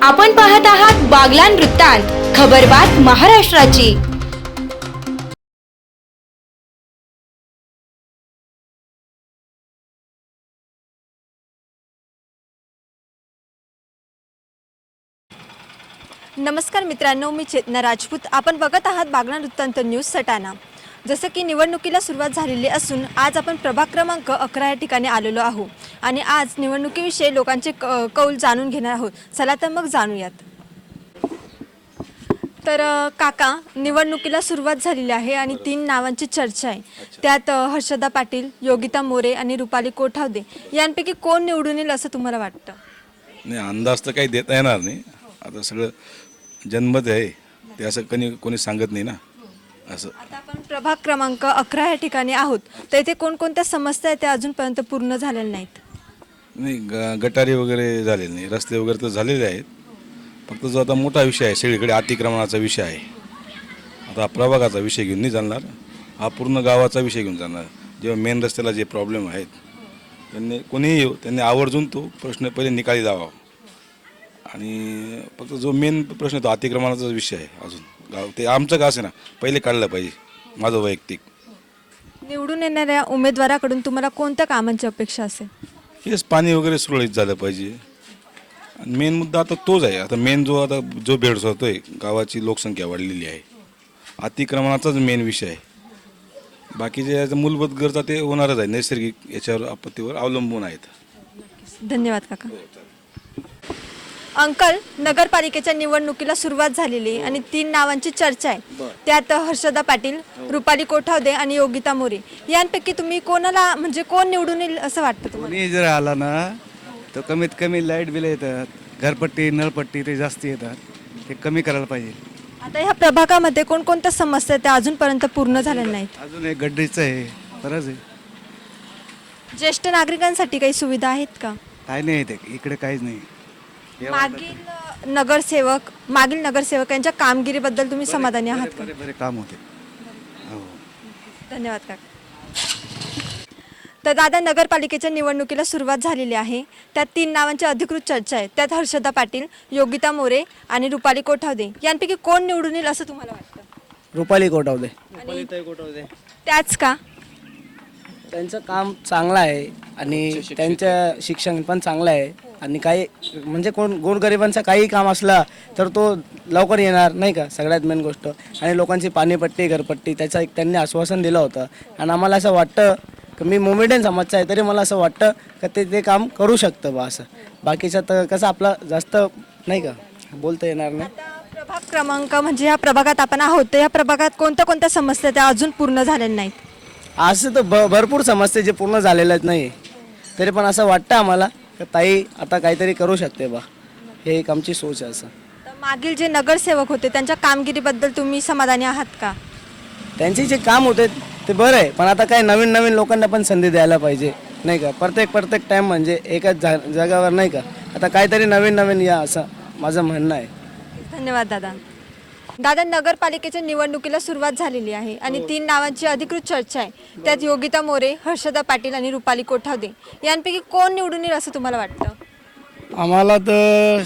आपण पाहत आहात बागलाण वृत्तांत, खबरबात महाराष्ट्राची। नमस्कार मित्रांनो, मी चेतना राजपूत। आपण बघत आहात बागलाण वृत्तांत न्यूज सटाणा। जसं की निवडणुकीला सुरुवात झालेली असून आज आपण प्रभाग क्रमांक 11 या ठिकाणी आलेलो आहोत आणि आज निवडणुकीविषयी लोकांचे कौल जाणून घेणार आहोत। चला तर मग जाणूयात। तर काका, निवडणुकीला सुरुवात झालेली आहे आणि 3 नावांची चर्चा आहे। त्यात हर्षदा पाटील, योगिता मोरे आणि रुपाली कोठावदे यांपैकी कोण निवडून येईल असं तुम्हाला वाटतं? नाही, अंदाज तर काही देता येणार नाही। आता सगळं जनमत आहे, ते असं कोणी सांगत नाही ना असं। आता आपण प्रभाग क्रमांक 11 या ठिकाणी आहोत, तर इथे कोणकोणत्या समस्या आहेत त्या अजूनपर्यंत पूर्ण झालेल्या नाहीत? नाही, गटारी वगैरे झालेले नाही, रस्ते वगैरे तर झालेले आहेत। फक्त जो आता मोठा विषय आहे सगळीकडे अतिक्रमणाचा विषय आहे। आता प्रभागाचा विषय घेऊन नाही चालणार, हा पूर्ण गावाचा विषय घेऊन चालणार। जेव्हा मेन रस्त्याला जे प्रॉब्लेम आहेत त्यांनी कोणीही येऊ, त्यांनी आवर्जून तो प्रश्न पहिले निकाली लावा। आणि फक्त जो मेन प्रश्न तो अतिक्रमणाचा विषय आहे, अजून गाव ते आमचं का असे ना पहिले काढलं पाहिजे, माझं वैयक्तिक। निवडून येणाऱ्या उमेदवाराकडून तुम्हाला कोणत्या कामांची अपेक्षा असेल? हेच पाणी वगैरे सुरळीत झालं पाहिजे आणि मेन मुद्दा आता तोच आहे। आता मेन जो भेडसावतोय, गावाची लोकसंख्या वाढलेली आहे, अतिक्रमणाचाच मेन विषय आहे। बाकीचे मूलभूत गरजा ते होणारच आहे, नैसर्गिक याच्यावर आपत्तीवर अवलंबून आहेत। धन्यवाद काका। अंकल, नगरपालिकेच्या निवडणुकीला सुरुवात झालेली आणि 3 नावांची चर्चा आहे। त्यात हर्षदा पाटील, रुपाली कोठावदे आणि योगिता मोरे यांपैकी तुम्ही कोणाला, म्हणजे कोण निवडून येईल असं वाटतं तुम्हाला? कोणी जर आला ना तर कमीत कमी लाईट बिल येतात, घरपट्टी नळपट्टी ते जास्त येतात, ते कमी करायला पाहिजे। आता ह्या प्रभागामध्ये कोणकोणत्या समस्या आहेत त्या अजूनपर्यंत पूर्ण झालेल्या नाहीत? अजून एक गड्डीचं आहे, बरंच आहे। ज्येष्ठ नागरिकांसाठी काही सुविधा आहेत का? काय नाही ते इकडे काहीच नाही। मागील नगरसेवक यांच्या कामगिरीबद्दल तुम्ही समाधानी आहात का? बरे काम होते। हो, धन्यवाद काका। तर दादा, नगरपालिकेच्या निवडणुकीला सुरुवात झालेली आहे। त्यात 3 नावांची अधिकृत चर्चा आहे। त्यात हर्षदा पाटील, योगिता मोरे आणि रुपाली कोठावदे यांपैकी कोण निवडून येईल असं तुम्हाला वाटतं? रुपाली कोठावदे। त्याच का? त्यांचं काम चांगलं आहे आणि त्यांचं शिक्षण पण चांगलं आहे आणि काही म्हणजे गोरगरिबांचं काही काम असला तर तो लवकर येणार नाही का, सगळ्यात मेन गोष्ट। आणि लोकांची पाणीपट्टी घरपट्टी त्याचं एक त्यांनी आश्वासन दिलं होतं आणि आम्हाला असं वाटतं की मी मोमेडियन समाजचा आहे तरी मला असं वाटतं की ते काम करू शकतं बा असं। बाकीचं तर कसं आपलं जास्त नाही का बोलता येणार नाही। प्रभाग क्रमांक म्हणजे ह्या प्रभागात आपण आहोत, तर या प्रभागात कोणत्या समस्या त्या अजून पूर्ण झालेल्या नाहीत? असं तर भरपूर समस्या जे पूर्ण झालेल्याच नाही, तरी पण असं वाटतं आम्हाला की ताई आता काहीतरी करू शकते बा, हे एक आमची सोच आहे असं। तर मागील जे नगरसेवक होते त्यांच्या कामगिरीबद्दल तुम्ही समाधानी आहात का? त्यांचे जे काम होते ते बरं आहे, पण आता काय नवीन लोकांना पण संधी द्यायला पाहिजे नाही का। प्रत्येक टाईम म्हणजे एकाच जागावर नाही का, आता काहीतरी नवीन या असं माझं म्हणणं आहे। धन्यवाद दादा। दादा, नगरपालिकेच्या निवडणुकीला सुरुवात झालेली आहे आणि 3 नावांची अधिकृत चर्चा आहे। त्यात योगिता मोरे, हर्षदा पाटील आणि रुपाली कोठावदे यांपैकी कोण निवडून येईल असं तुम्हाला वाटतं? आम्हाला तर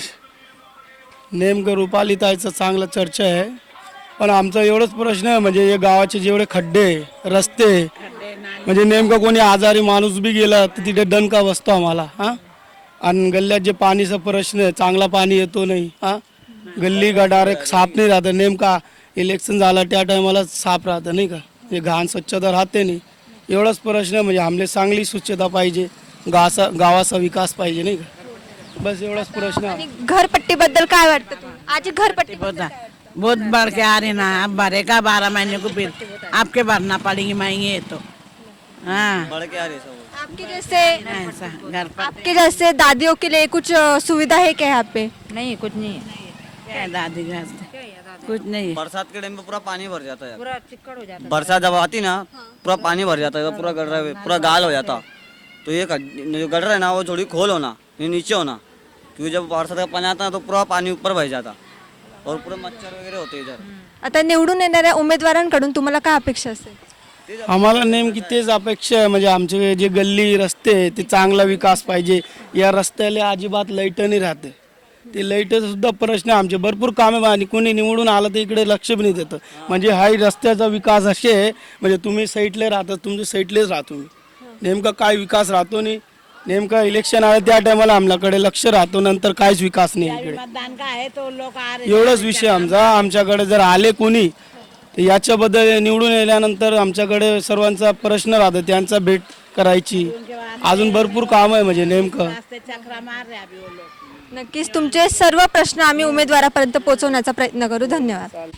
नेमकं रुपाली ताईचं चांगलं चर्चा आहे, पण आमचा एवढंच प्रश्न आहे म्हणजे हे गावाचे जेवढे खड्डे रस्ते, म्हणजे नेमकं कोणी आजारी माणूस बी गेला तर तिथे दणका बसतो आम्हाला हां। आणि गल्ल्यात जे पाणीचा प्रश्न आहे, चांगला पाणी येतो नाही हां, गल्ली गटार साफ नाही राहतं। नेमका इलेक्शन झालं त्या टायमाला साफ राहतं नाही का, हे घाण स्वच्छता राहते नाही। एवढंच प्रश्न म्हणजे आमले चांगली स्वच्छता पाहिजे, गावाचा विकास पाहिजे नाही का, बस एवढाच प्रश्न। आणि घरपट्टीबद्दल काय वाटतं तुम्हाला? आज घरपट्टी बहुत बढ़ के आ रहे ना, अब भरेगा 12 महीने को फिर आपके भरना पड़ेगी महंगी है तो। हाँ, बढ़ के आ रही सब। आपके जैसे दादियों के लिए कुछ सुविधा है क्या यहाँ पे? नहीं कुछ नहीं है। क्या है दादी के वास्ते? कुछ नहीं है। बरसात के टाइम पे पूरा पानी भर जाता है, पूरा चिक्कड़ हो जाता है। बरसात जब आती ना पूरा पानी भर जाता है, पूरा गड्ढा पूरा गाल हो जाता। तो ये जो गड्ढा है ना वो थोड़ी खोल होना, ये नीचे होना, क्योंकि जब बरसात का पानी आता है तो पूरा पानी ऊपर बह जाता और पूरे मच्छर वगैरह होते इधर। आता निवडून येणाऱ्या उमेदवारांकडून तुम्हाला काय अपेक्षा असेल? आम्हाला नेमकी तेच अपेक्षा आहे, म्हणजे आमचे जे गल्ली रस्ते ते चांगला विकास पाहिजे। या रस्त्याला अजिबात लाईट नाही राहते, ते लाईटचा सुद्धा प्रश्न आहे आमचे, भरपूर कामे आणि कोणी निवडून आलं तर इकडे लक्ष बी नाही देतं. म्हणजे हाही रस्त्याचा विकास असे आहे, म्हणजे तुम्ही साईटले राहता, तुमचे साईटलेच राहतो मी, नेमका काय विकास राहतो नाही. नेमका इलेक्शन आलं त्या टायमाला आमच्याकडे लक्ष राहतो, नंतर काहीच विकास नाही इकडे. मतदान का है तो लोग आ रहे एवढाच विषय आमचा. आमच्याकडे जर आले कोणी तर याच्याबद्दल निवडून येल्यानंतर आमच्याकडे सर्वांचा प्रश्न राहतो, त्यांचा भेट करायची. अजून भरपूर काम आहे म्हणजे नेमकं. रास्ते चक्रा मार रहे अभी वो लोग. नक्कीच तुमचे सर्व प्रश्न आम्ही उमेदवारापर्यंत पोहोचवण्याचा प्रयत्न करू. धन्यवाद.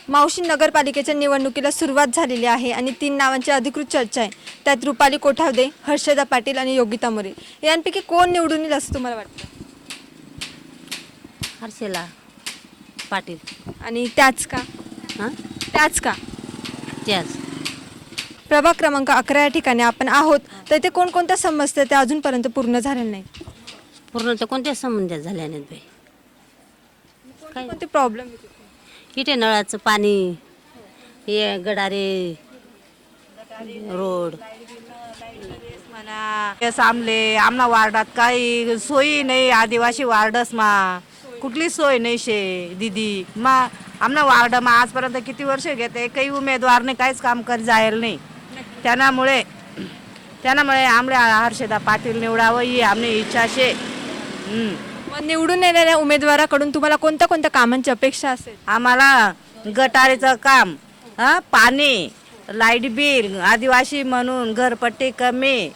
मावशी, नगरपालिकेच्या निवडणुकीला सुरुवात झालेली आहे आणि 3 नावांची अधिकृत चर्चा आहे. त्यात रुपाली कोठावदे, हर्षदा पाटील आणि योगिता मोरे. यांपैकी कोण निवडून येईल असं तुम्हाला वाटतं? हर्षला पाटील. आणि त्याच का? हां त्याच का? त्याच प्रभाग क्रमांक 11 या ठिकाणी आपण आहोत, तर इथे कोणकोणत्या समस्या त्या अजूनपर्यंत पूर्ण झालेल्या नाहीत? पूर्ण तर कोणत्याच संबंधात झाल्या नाहीत बाई. कोणते प्रॉब्लेम? इथे नळाचं पाणी, हे गडारे, रोड. म्हणा सामले आमना वार्डात काही सोयी नाही. आदिवासी वार्डस मा कुठली सोय नाही शे दीदी. मा आमना वार्ड मा आजपर्यंत किती वर्ष घेते काही उमेदवारने काहीच काम कर जायला नाही. त्यामुळे आमल्या हर्षदा पाटील निवडावं ही आमची इच्छा शे. मग निवडून येणाऱ्या उमेदवाराकडून तुम्हाला कोणत्या कोणत्या कामांची अपेक्षा असेल? आम्हाला गटारीचं काम, पाणी, लाईट बिल, आदिवासी म्हणून घरपट्टी कमी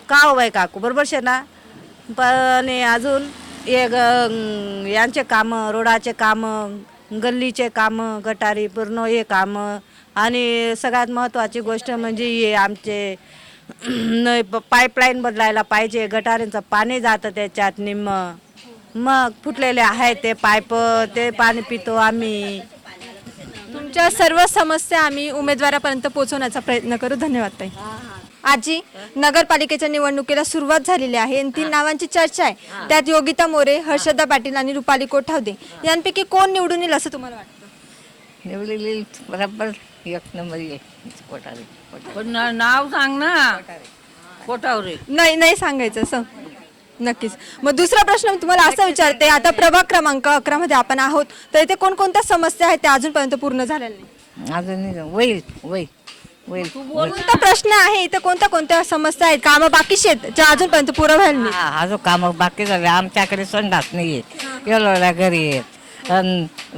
का हो बाई काकू, बरोबर शे ना. पण अजून एक यांचे कामं, रोडाचे कामं, गल्लीचे कामं, गटारी पूर्ण हे कामं. आणि सगळ्यात महत्त्वाची गोष्ट म्हणजे हे आमचे पाईपलाईन बदलायला पाहिजे. गटारींचं पाणी जातं त्याच्यात निम्म, मग फुटलेले आहेत ते पाईप, ते पाणी पितो आम्ही. तुमच्या सर्व समस्या आम्ही उमेदवारापर्यंत पोहोचवण्याचा प्रयत्न करू. धन्यवाद ताई. आजी, नगरपालिकेच्या निवडणुकीला सुरुवात झालेली आहे आणि 3 नावांची चर्चा आहे. त्यात योगिता मोरे, हर्षदा पाटील आणि रुपाली कोठावदे. यांपैकी कोण निवडून येईल असं तुम्हाला वाटतं? निवडलेली बरोबर 1 नंबर आहे कोठारे. पण नाव सांग ना. कोठावरे. नाही सांगायचं असं. नक्कीच. मग दुसरा प्रश्न मी तुम्हाला असा विचारते, आता प्रभाग क्रमांक 11 मध्ये आपण आहोत, तर इथे कोणकोणत्या समस्या आहेत त्या अजूनपर्यंत पूर्ण झालेल्या नाही? अजून होईल. कोणता प्रश्न आहे इथे? कोणत्या समस्या आहेत, कामं बाकीची आहेत ज्या अजूनपर्यंत पुरं व्हायला नाही? अजून काम बाकी झाले. आमच्याकडे संडास नाही आहे, एवढ्या घरी आहेत.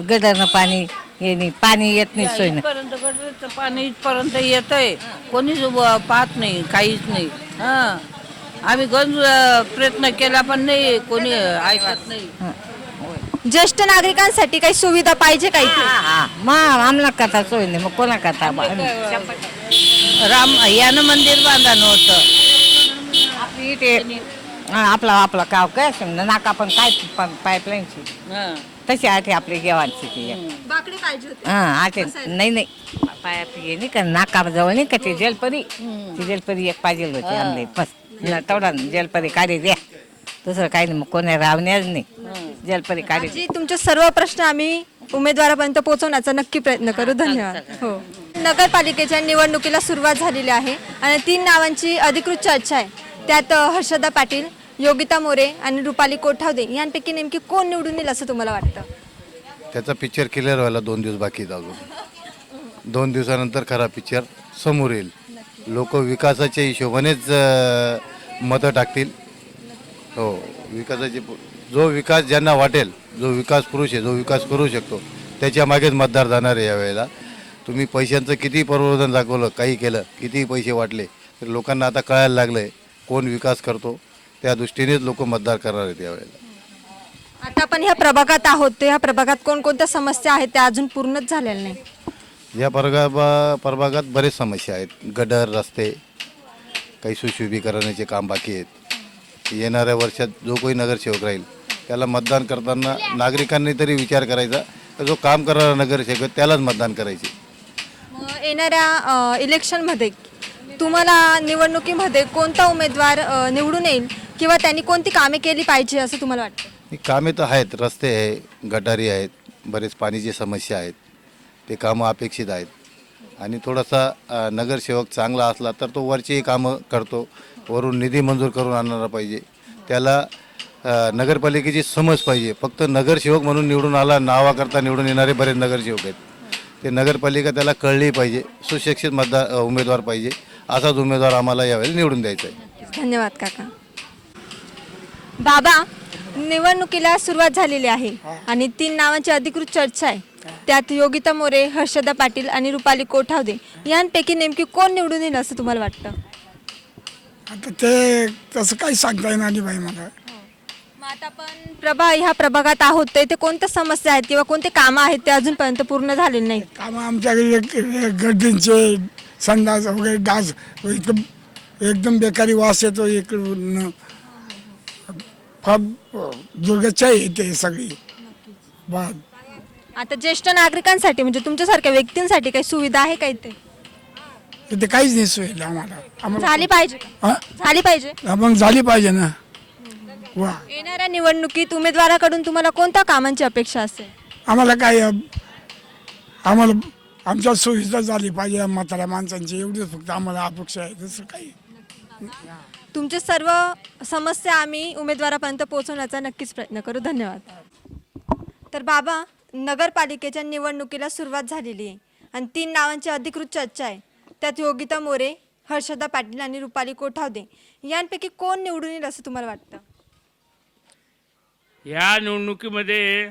गटरनं पाणी पाणी येत नाही सोय. गटरचं पाणी इथपर्यंत येतंय, कोणीच पाहत नाही, काहीच नाही. आम्ही गंज प्रयत्न केला पण नाही, कोणी ऐकत नाही. ज्येष्ठ नागरिकांसाठी काही सुविधा पाहिजे का इथे? मग आम्हाला कथा सोय नाही, मग कोणा कथा. राम यानं मंदिर बांधणं होतं. आपली इथे आपला गाव काय समजा नाका पण काय पाईपलाईनची तशी आठी आपली गेवांची ती. बाकडे पाहिजे होते. आठे नाही पायात हे नाही का नाकाजवळ नाही का ते जलपरी, ती जलपरी एक पाहिजे होती आमले. बस तेवढा जलपरी काढी द्या, दुसरं काही नाही. मग कोणी रावण्याच नाही, जलपरी काढी. आजी, तुमचे सर्व प्रश्न आम्ही उमेदवारापर्यंत पोहोचवण्याचा नक्की प्रयत्न करू. धन्यवाद. हो. नगरपालिकेच्या निवडणुकीला सुरुवात झालेली आहे आणि 3 नावांची अधिकृत चर्चा आहे. त्यात हर्षदा पाटील, योगिता मोरे आणि रुपाली कोठावदे यांपैकी नेमकी कोण निवडून येईल असं तुम्हाला वाटतं? त्याचा पिक्चर क्लिअर व्हायला 2 दिवस बाकी आहेत. अजून 2 दिवसानंतर खरा पिक्चर समोर येईल. लोक विकासाच्या हिशोबानेच मतं टाकतील. हो, विकासाचे जो विकास ज्यांना वाटेल, जो विकास पुरुष आहे, जो विकास करू शकतो, त्याच्या मागेच मतदार जाणार आहे यावेळेला. तुम्ही पैशांचं किती प्रवर्धन दाखवलं, काही केलं, कितीही पैसे वाटले, तर लोकांना आता कळायला लागलं आहे कोण विकास करतो. त्या दृष्टीनेच लोक मतदार करणार आहेत यावेळेला. आता आपण ह्या प्रभागात आहोत, तर ह्या प्रभागात कोणकोणत्या समस्या आहेत त्या अजून पूर्णच झालेल्या नाही? या प्रभागात बरेच समस्या आहेत. गटर, रस्ते, काही सुशोभीकरणाचे काम बाकी आहेत. येणाऱ्या वर्षात जो कोणी नगरसेवक राहील त्याला मतदान करताना नागरिकांनी तरी विचार करायचा, तर जो काम करणारा नगरसेवक त्यालाच मतदान करायचे. येणाऱ्या इलेक्शनमध्ये तुम्हाला निवडणुकीमध्ये कोणता उमेदवार निवडून येईल किंवा त्यांनी कोणती कामे केली पाहिजे असं तुम्हाला वाटतं? कामे तर आहेत, रस्ते आहे, गटारी आहेत, बरेच पाण्याची समस्या आहेत, ते कामं अपेक्षित आहेत. आणि थोडासा नगरसेवक चांगला असला तर तो वरचेही कामं करतो, वरून निधी मंजूर करून आणणारा पाहिजे. त्याला नगरपालिकेची समज पाहिजे. फक्त नगरसेवक म्हणून निवडून आला, नावाकरता निवडून येणारे बरेच नगरसेवक आहेत. ते नगरपालिका त्याला कळली पाहिजे. सुशिक्षित उमेदवार पाहिजे. असाच उमेदवार आम्हाला यावेळेला निवडून द्यायचा आहे. धन्यवाद काका. बाबा, निवडणुकीला सुरुवात झालेली आहे आणि 3 नावांची अधिकृत चर्चा आहे. त्यात योगिता मोरे, हर्षदा पाटील आणि रुपाली कोठावदे यांपैकी नेमकी कोण निवडून येईल असं तुम्हाला वाटतं? आता ते तसं काही सांगता येणार नाही बाई मला. मग आता आपण ह्या प्रभागात आहोत तर इथे कोणत्या समस्या आहेत किंवा कोणते कामं आहेत ते अजूनपर्यंत पूर्ण झालेले नाहीत? कामं आमच्याकडे गर्दींचे संडास वगैरे डास एकदम बेकारी वास येतो इकडून. फार दुर्गतशाही येते सगळी. आता ज्येष्ठ नागरिकांसाठी म्हणजे तुमच्यासारख्या व्यक्तींसाठी काही सुविधा आहे का इथे? इथे काहीच नाही सोय आम्हाला. झाली पाहिजे. हा? झाली पाहिजे. मग झाली पाहिजे ना. वा, येणाऱ्या निवडणुकीत उमेदवाराकडून तुम्हाला कोणत्या कामांची अपेक्षा असेल? आम्हाला काय आम्हाला आमच्या सुविधा झाली पाहिजे म्हाताऱ्या माणसांची, एवढीच फक्त आम्हाला अपेक्षा आहे. दुसरं काही. तुमचे सर्व समस्या आम्ही उमेदवारापर्यंत पोहोचवण्याचा नक्कीच प्रयत्न करू. धन्यवाद. तर बाबा, नगरपालिकेच्या निवडणुकीला सुरुवात झालेली आहे आणि 3 नावांची अधिकृत चर्चा आहे. त्यात योगिता मोरे, हर्षदा पाटील आणि रुपाली कोठावदे यांपैकी कोण निवडून येईल असं तुम्हाला वाटतं? ह्या निवडणुकीमध्ये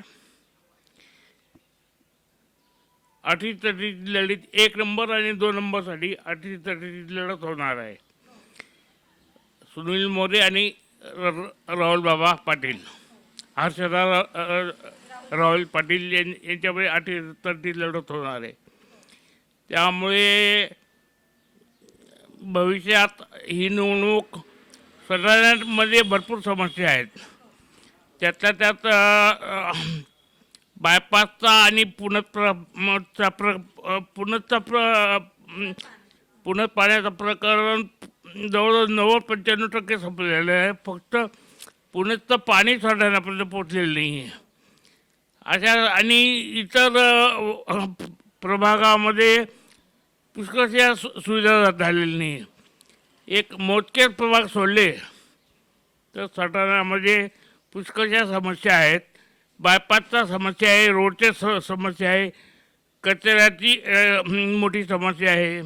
अटीतटीची लढत 1 नंबर आणि 2 नंबरसाठी अटीतटीची लढत होणार आहे. सुनील मोरे आणि राहुल बाबा पाटील, हर्षदा राहुल पाटील यांच्यामध्ये अटीतटी लढत होणार आहे. त्यामुळे भविष्यात ही निवडणूक सटाण्यामध्ये भरपूर समस्या आहेत. त्यातल्या त्यात बायपासचा आणि पुण्यात पाण्याचं प्रकरण जवळजवळ 90-95% संपलेलं आहे. फक्त पुण्याचं पाणी सटाण्यापर्यंत पोचलेलं नाही आहे. अशा आणि इतर प्रभागामध्ये पुष्कळशा सुविधा झालेल्या नाही. एक मोजकेच प्रभाग सोडले तर सटाण्यामध्ये पुष्कळशा समस्या आहेत. बायपासचा समस्या आहे, रोडच्या समस्या आहे, कचऱ्याची मोठी समस्या आहे.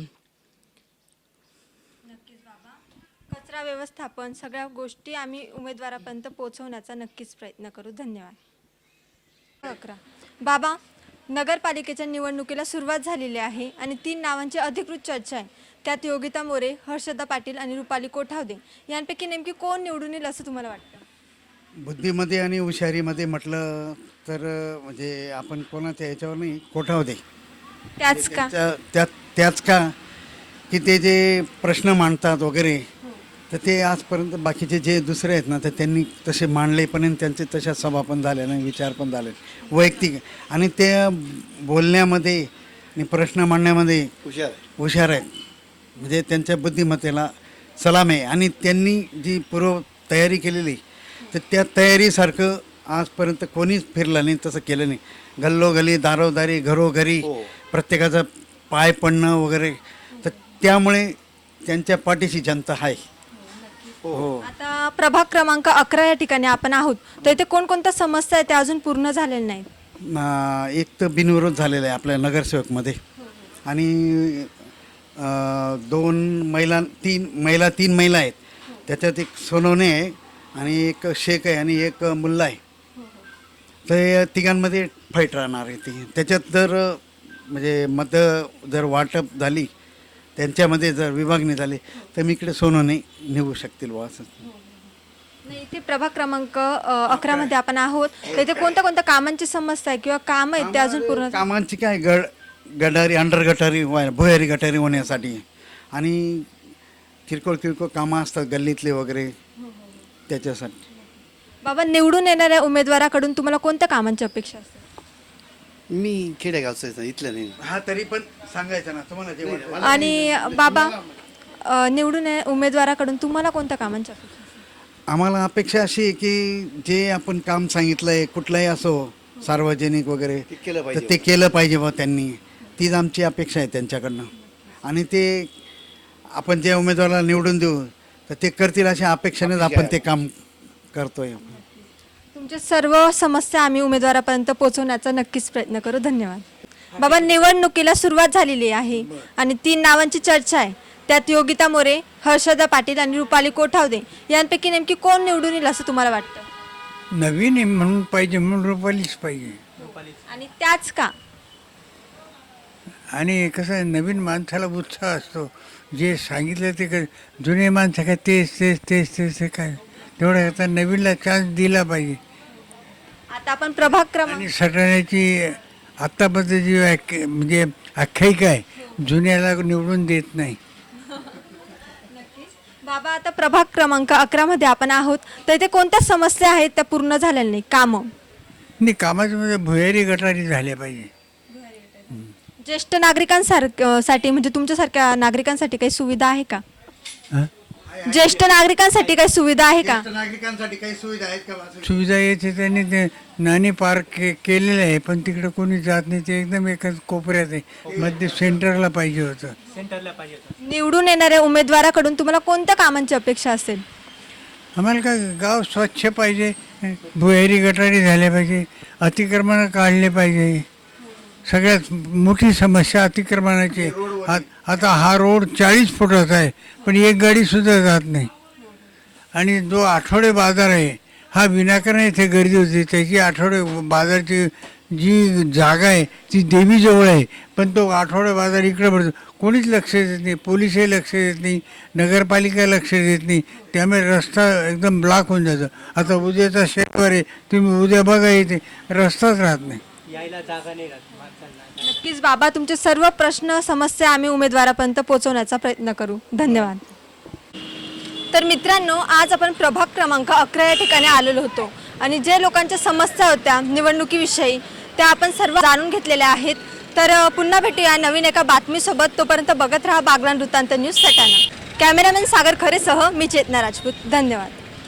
कचरा व्यवस्थापन सगळ्या गोष्टी आम्ही उमेदवारापर्यंत पोहोचवण्याचा नक्कीच प्रयत्न करू. धन्यवाद. 11. बाबा, नगरपालिकेच्या निवडणुकीला सुरुवात झालेली आहे आणि 3 नावांची अधिकृत चर्चा आहे. त्यात योगिता मोरे, हर्षदा पाटील आणि रुपाली कोठावदे यांपैकी नेमकी कोण निवडून येईल असं तुम्हाला वाटतं? बुद्धीमध्ये आणि हुशारीमध्ये म्हटलं तर म्हणजे आपण कोणाच्या याच्यावर नाही, कोठावदे. त्याच का? त्याच का की ते जे प्रश्न मांडतात वगैरे तर ते आजपर्यंत बाकीचे जे दुसरे आहेत ना तर त्यांनी तसे मांडले पण आणि त्यांचे तशा सभा पण झाल्या नाही, विचार पण झाले वैयक्तिक. आणि ते बोलण्यामध्ये आणि प्रश्न मांडण्यामध्ये हुशार आहेत. म्हणजे त्यांच्या बुद्धिमत्तेला सलाम आहे. आणि त्यांनी जी पूर्व तयारी केलेली तर त्या तयारीसारखं आजपर्यंत कोणीच फिरलं नाही, तसं केलं नाही. गल्लोगल्ली, दारोदारी, घरोघरी प्रत्येकाचं पाय पडणं वगैरे. तर त्यामुळे त्यांच्या पाठीशी जनता आहे. हो. आता प्रभाग क्रमांक 11 या ठिकाणी आपण आहोत तर इथे कोणकोणत्या समस्या आहेत त्या अजून पूर्ण झालेल्या नाहीत? एक तर बिनविरोध झालेला आहे आपल्या नगरसेवकमध्ये आणि 3 महिला आहेत. त्याच्यात एक सोनवणे आहे आणि एक शेख आहे आणि एक मुल्ला आहे. तर या तिघांमध्ये फाईट राहणार आहे. ती त्याच्यात जर म्हणजे मतं जर वाटप झाली, त्यांच्यामध्ये जर विभागणी झाली तर मी इकडे सोनवणे निवडू शकतील बुवा असं. नाही, इथे प्रभाग क्रमांक 11 मध्ये आपण आहोत तर इथे कोणत्या कोणत्या कामांची समस्या आहे किंवा कामं आहेत ते अजून पूर्ण? कामांची काय गटारी, अंडर गटारी, भुयारी गटारी होण्यासाठी आणि किरकोळ कामं असतात गल्लीतले वगैरे त्याच्यासाठी. बाबा, निवडून येणाऱ्या उमेदवाराकडून तुम्हाला कोणत्या कामांची अपेक्षा असते? मी खेडेगावचं इथलं नाही. हा, तरी पण सांगायचं ना तुम्हाला जे वाटेल. आणि बाबा, निवडून उमेदवाराकडून तुम्हाला कोणत्या कामांची अपेक्षा असते? आम्हाला अपेक्षा अशी आहे की जे आपण काम सांगितलं आहे कुठलंही असो सार्वजनिक वगैरे तर ते केलं पाहिजे बा त्यांनी. तीच आमची अपेक्षा आहे त्यांच्याकडनं. आणि ते आपण जे उमेदवाराला निवडून देऊ तर ते करतील अशा अपेक्षेनेच आपण ते काम करतोय. तुमचे सर्व समस्या आम्ही उमेदवारापर्यंत पोहोचवण्याचा नक्कीच प्रयत्न करू. धन्यवाद. बाबा, निवडणुकीला सुरुवात झालेली आहे आणि 3 नावांची चर्चा आहे. त्यात योगिता मोरे, हर्षदा पाटील आणि रुपाली कोठावदे यांपैकी नेमकी कोण निवडून येईल असं तुम्हाला वाटतं? नवीन आहे म्हणून पाहिजे म्हणून रुपालीच पाहिजे. आणि त्याच का? आणि कसं आहे, नवीन माणसाला उत्साह असतो. जे सांगितलं ते जुने माणसं काय तेच तेच तेच तेच ते काय, तेवढं आता नवीनला चान्स दिला पाहिजे. आता आपण प्रभाग क्रमांक आणि सटाण्याची आत्तापर्यंत जी म्हणजे आख्यायिका आहे, जुन्याला निवडून देत नाही. बाबा, आता प्रभाग क्रमांक 11 मध्ये आपण आहोत, तर इथे कोणत्या समस्या आहेत त्या पूर्ण झालेल्या नाही? कामं, नाही कामाचं म्हणजे भुयारी गटारी झाल्या पाहिजे. ज्येष्ठ नागरिकांसाठी म्हणजे तुमच्यासारख्या नागरिकांसाठी काही सुविधा आहे का? हं? ज्येष्ठ नागरिकांसाठी काही सुविधा आहे का? नागरिकांसाठी काही सुविधा आहेत का? सुविधा याचे त्यांनी ते नाणी पार्क केलेलं आहे, पण तिकडे कोणी जात नाही. ते एकदम एकाच कोपऱ्यात आहे, मध्ये सेंटरला पाहिजे होतं. निवडून येणाऱ्या उमेदवाराकडून तुम्हाला कोणत्या कामांची अपेक्षा असेल? आम्हाला काय गाव स्वच्छ पाहिजे, भुयारी गटारी झाल्या पाहिजे, अतिक्रमण काढले पाहिजे. सगळ्यात मोठी समस्या अतिक्रमणाची. आता हा रोड 40 फुटाचा आहे, पण एक गाडीसुद्धा जात नाही. आणि जो आठवडे बाजार आहे हा विनाकारण इथे गर्दी होती. त्याची आठवडे बाजारची जी जागा आहे ती देवीजवळ आहे, पण तो आठवडे बाजार इकडे पडतो. कोणीच लक्ष देत नाही, पोलीसही लक्ष देत नाही, नगरपालिका लक्ष देत नाही. त्यामुळे रस्ता एकदम ब्लॉक होऊन जातो. आता उद्याचा शनिवार आहे, तुम्ही उद्या बघा इथे रस्ताच राहत नाही. नक्कीच बाबा, तुमचे सर्व प्रश्न समस्या आम्ही उमेदवारापर्यंत पोहोचवण्याचा प्रयत्न करू. धन्यवाद. तर मित्रांनो, आज आपण प्रभाग क्रमांक 11 या ठिकाणी आलेलो होतो आणि जे लोकांच्या समस्या होत्या निवडणुकीविषयी त्या आपण सर्व जाणून घेतलेल्या आहेत. तर पुन्हा भेटूया नवीन एका बातमीसोबत. तोपर्यंत बघत राहा बागलाण वृत्तांत न्यूज सटाणा. कॅमेरामॅन सागर खरेसह मी चेतना राजपूत. धन्यवाद.